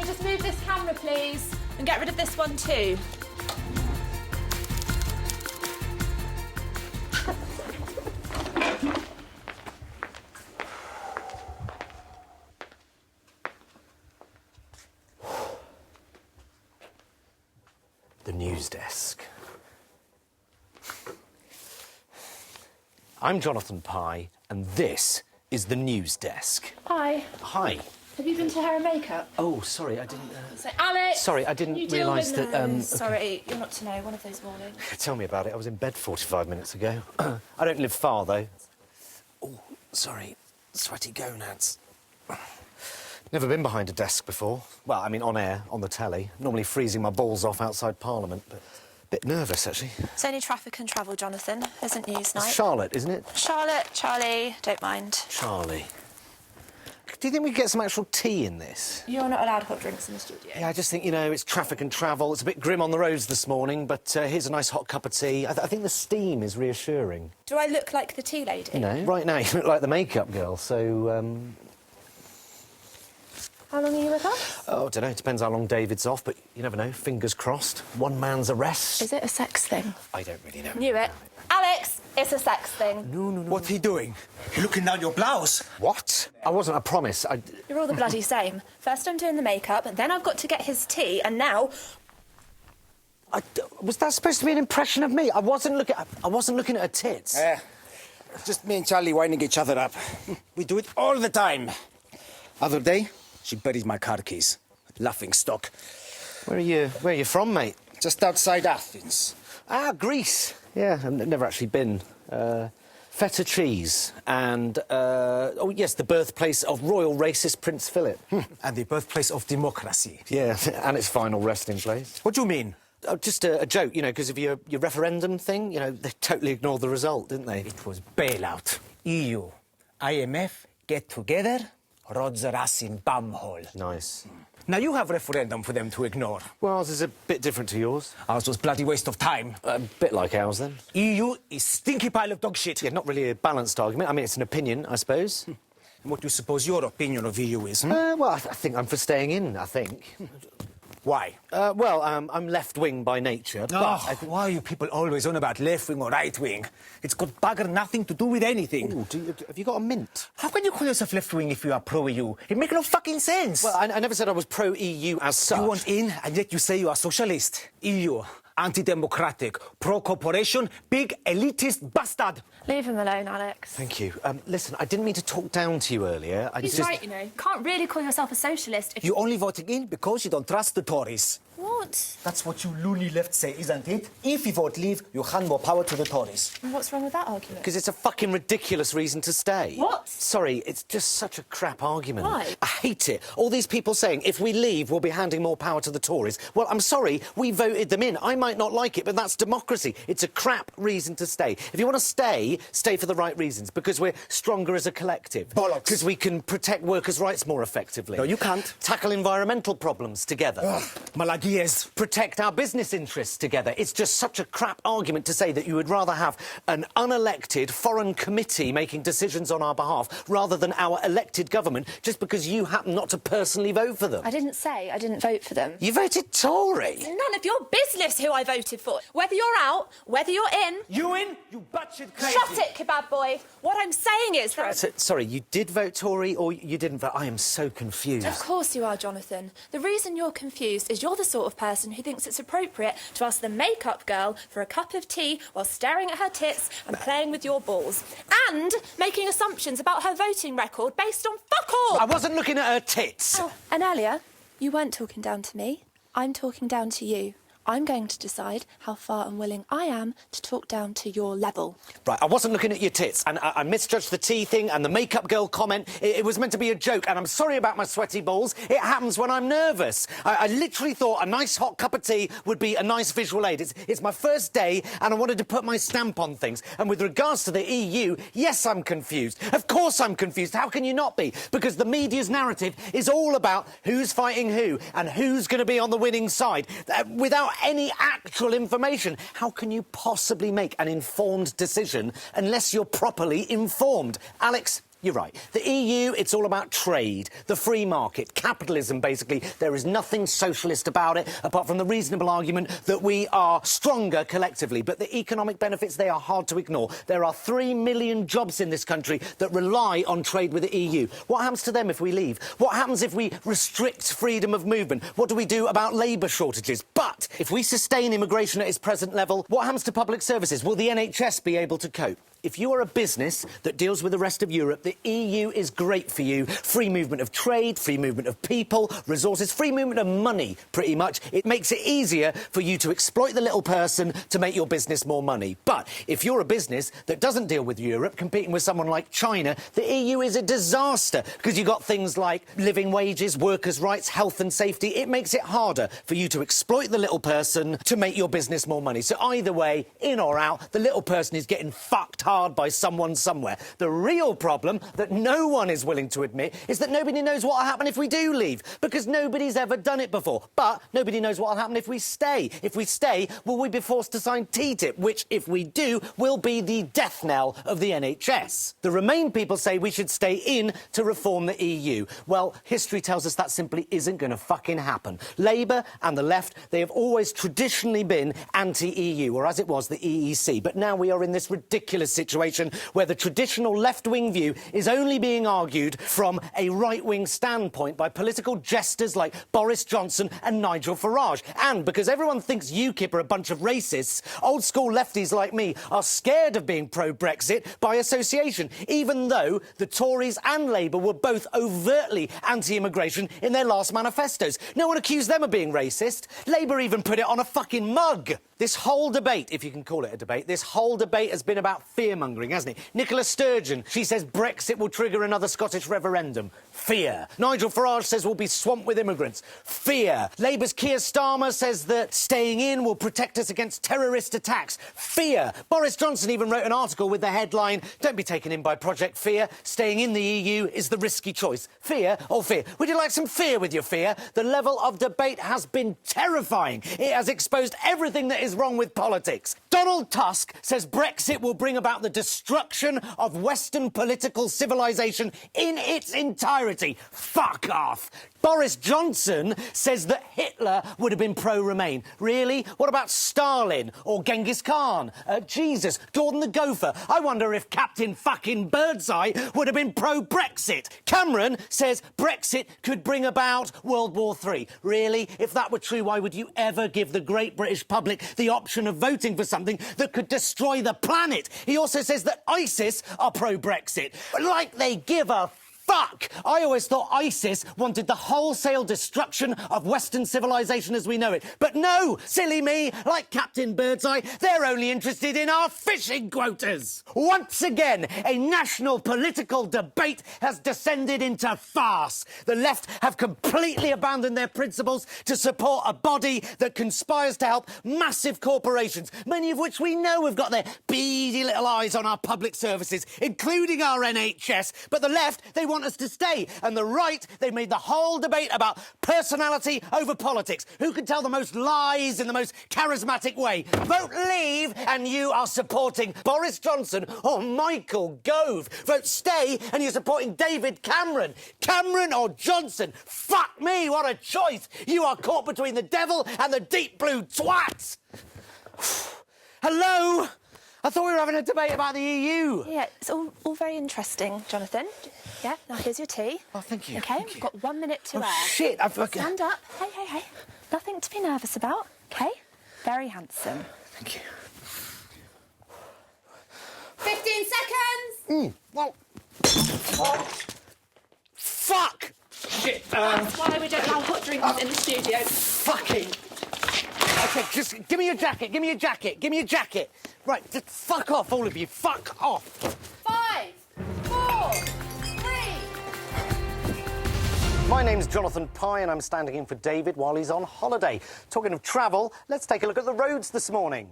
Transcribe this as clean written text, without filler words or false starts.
we just move this camera, please? And get rid of this one too. The Newsdesk. I'm Jonathan Pye, and this is the Newsdesk. Hi. Hi. Have you been to hair and makeup? Oh, sorry, I didn't... So, Alex! Sorry, I didn't realise that... Okay. Sorry, you're not to know. One of those mornings. Tell me about it. I was in bed 45 minutes ago. I don't live far, though. Oh, sorry. Sweaty gonads. Never been behind a desk before. Well, I mean, on air, on the telly. Normally freezing my balls off outside Parliament, but a bit nervous, actually. It's only traffic and travel, Jonathan. Isn't news night. It's Charlotte, isn't it? Charlotte, Charlie, don't mind. Charlie. Do you think we could get some actual tea in this? You're not allowed hot drinks in the studio. Yeah, I just think, you know, it's traffic and travel. It's a bit grim on the roads this morning, but here's a nice hot cup of tea. I think the steam is reassuring. Do I look like the tea lady? You know, right now you look like the makeup girl, so, How long are you with us? Oh, I don't know. It depends how long David's off, but you never know. Fingers crossed. One man's arrest. Is it a sex thing? I don't really know. Knew it. Alex, it's a sex thing. No. What's he doing? You're looking down your blouse. What? I wasn't, I promise. You're all the bloody same. First I'm doing the makeup, and then I've got to get his tea, and now... Was that supposed to be an impression of me? I wasn't looking at her tits. Just me and Charlie winding each other up. We do it all the time. Other day, she buried my car keys. Laughing stock. Where are you from, mate? Just outside Athens. Ah, Greece. Yeah, I've never actually been. Feta cheese and, oh yes, the birthplace of royal racist Prince Philip. And the birthplace of democracy. Yeah, and its final resting place. What do you mean? Oh, just a joke, you know, because of your referendum thing. You know, they totally ignored the result, didn't they? It was bailout. EU, IMF, get together, rod their ass in bumhole. Nice. Now you have referendum for them to ignore. Well, ours is a bit different to yours. Ours was bloody waste of time. A bit like ours, then. EU is stinky pile of dog shit. Yeah, not really a balanced argument. I mean, it's an opinion, I suppose. And what do you suppose your opinion of EU is? Well, I think I'm for staying in, I think. Why? Well, I'm left-wing by nature, but... Why are you people always on about left-wing or right-wing? It's got bugger nothing to do with anything. Ooh, have you got a mint? How can you call yourself left-wing if you are pro-EU? It makes no fucking sense. Well, I never said I was pro-EU as such. You want in, and yet you say you are socialist. EU, anti-democratic, pro-corporation, big elitist bastard. Leave him alone, Alex. Thank you. Listen, I didn't mean to talk down to you earlier. He's right, you know. Can't really call yourself a socialist if You're only voting in because you don't trust the Tories. What? That's what you loony left say, isn't it? If you vote leave, you hand more power to the Tories. And what's wrong with that argument? Because it's a fucking ridiculous reason to stay. What? Sorry, it's just such a crap argument. Why? I hate it. All these people saying, if we leave, we'll be handing more power to the Tories. Well, I'm sorry, we voted them in. I might not like it, but that's democracy. It's a crap reason to stay. If you want to stay, stay for the right reasons, because we're stronger as a collective. Bollocks. Because we can protect workers' rights more effectively. No, you can't. Tackle environmental problems together. Malaguies. Protect our business interests together. It's just such a crap argument to say that you would rather have an unelected foreign committee making decisions on our behalf rather than our elected government just because you happen not to personally vote for them. I didn't say I didn't vote for them. You voted Tory. None of your business who I voted for. Whether you're out, whether you're in... You in? You batshit crazy. Shut it, kebab boy. What I'm saying is that... Sorry, you did vote Tory or you didn't vote? I am so confused. Of course you are, Jonathan. The reason you're confused is you're the sort of person who thinks it's appropriate to ask the makeup girl for a cup of tea while staring at her tits and playing with your balls. And making assumptions about her voting record based on fuck all! I wasn't looking at her tits. Oh, and earlier, you weren't talking down to me. I'm talking down to you. I'm going to decide how far and willing I am to talk down to your level. Right, I wasn't looking at your tits, and I misjudged the tea thing and the makeup girl comment. It was meant to be a joke, and I'm sorry about my sweaty balls. It happens when I'm nervous. I literally thought a nice hot cup of tea would be a nice visual aid. It's my first day, and I wanted to put my stamp on things. And with regards to the EU, yes, I'm confused. Of course I'm confused. How can you not be? Because the media's narrative is all about who's fighting who and who's going to be on the winning side. Without any actual information, how can you possibly make an informed decision unless you're properly informed? Alex, You're right. The EU, it's all about trade, the free market, capitalism, basically. There is nothing socialist about it, apart from the reasonable argument that we are stronger collectively. But the economic benefits, they are hard to ignore. There are 3 million jobs in this country that rely on trade with the EU. What happens to them if we leave? What happens if we restrict freedom of movement? What do we do about labour shortages? But if we sustain immigration at its present level, what happens to public services? Will the NHS be able to cope? If you are a business that deals with the rest of Europe, the EU is great for you. Free movement of trade, free movement of people, resources, free movement of money, pretty much. It makes it easier for you to exploit the little person to make your business more money. But if you're a business that doesn't deal with Europe, competing with someone like China, the EU is a disaster because you've got things like living wages, workers' rights, health and safety. It makes it harder for you to exploit the little person to make your business more money. So either way, in or out, the little person is getting fucked hard by someone somewhere. The real problem that no one is willing to admit is that nobody knows what will happen if we do leave, because nobody's ever done it before. But nobody knows what will happen if we stay. If we stay, will we be forced to sign TTIP, which, if we do, will be the death knell of the NHS? The Remain people say we should stay in to reform the EU. Well, history tells us that simply isn't going to fucking happen. Labour and the left, they have always traditionally been anti-EU, or as it was, the EEC. But now we are in this ridiculous situation where the traditional left-wing view is only being argued from a right-wing standpoint by political jesters like Boris Johnson and Nigel Farage. And because everyone thinks UKIP are a bunch of racists, old-school lefties like me are scared of being pro-Brexit by association, even though the Tories and Labour were both overtly anti-immigration in their last manifestos. No one accused them of being racist. Labour even put it on a fucking mug. This whole debate, if you can call it a debate, this whole debate has been about fear-mongering, hasn't it? Nicola Sturgeon, she says Brexit will trigger another Scottish referendum. Fear. Nigel Farage says we'll be swamped with immigrants. Fear. Labour's Keir Starmer says that staying in will protect us against terrorist attacks. Fear. Boris Johnson even wrote an article with the headline, "Don't be taken in by Project Fear. Staying in the EU is the risky choice." Fear or fear? Would you like some fear with your fear? The level of debate has been terrifying. It has exposed everything that is wrong with politics. Donald Tusk says Brexit will bring about the destruction of Western political civilization in its entirety. Fuck off. Boris Johnson says that Hitler would have been pro-Remain. Really? What about Stalin or Genghis Khan? Jesus, Gordon the Gopher. I wonder if Captain fucking Birdseye would have been pro-Brexit. Cameron says Brexit could bring about World War III. Really? If that were true, why would you ever give the great British public the option of voting for something that could destroy the planet? He also says that ISIS are pro-Brexit. Like they give a fuck! I always thought ISIS wanted the wholesale destruction of Western civilization as we know it. But no, silly me, like Captain Birdseye, they're only interested in our fishing quotas. Once again, a national political debate has descended into farce. The left have completely abandoned their principles to support a body that conspires to help massive corporations, many of which we know have got their beady little eyes on our public services, including our NHS. But the left, they want us to stay. And the right, they've made the whole debate about personality over politics. Who can tell the most lies in the most charismatic way? Vote Leave and you are supporting Boris Johnson or Michael Gove. Vote Stay and you're supporting David Cameron. Cameron or Johnson? Fuck me, what a choice. You are caught between the devil and the deep blue twats. Hello? I thought we were having a debate about the EU. Yeah, it's all very interesting, Jonathan. Yeah, now here's your tea. Oh, thank you. OK, thank we've you. got 1 minute to air. Shit, I've... Stand up. Hey. Nothing to be nervous about, OK? Very handsome. Thank you. 15 seconds! Well... Oh. Fuck! Shit, That's why we don't allow hot drinks in the studio. Fucking... OK, just give me your jacket, give me your jacket. Right, just fuck off, all of you, fuck off. 5, 4, 3... My name's Jonathan Pye and I'm standing in for David while he's on holiday. Talking of travel, let's take a look at the roads this morning.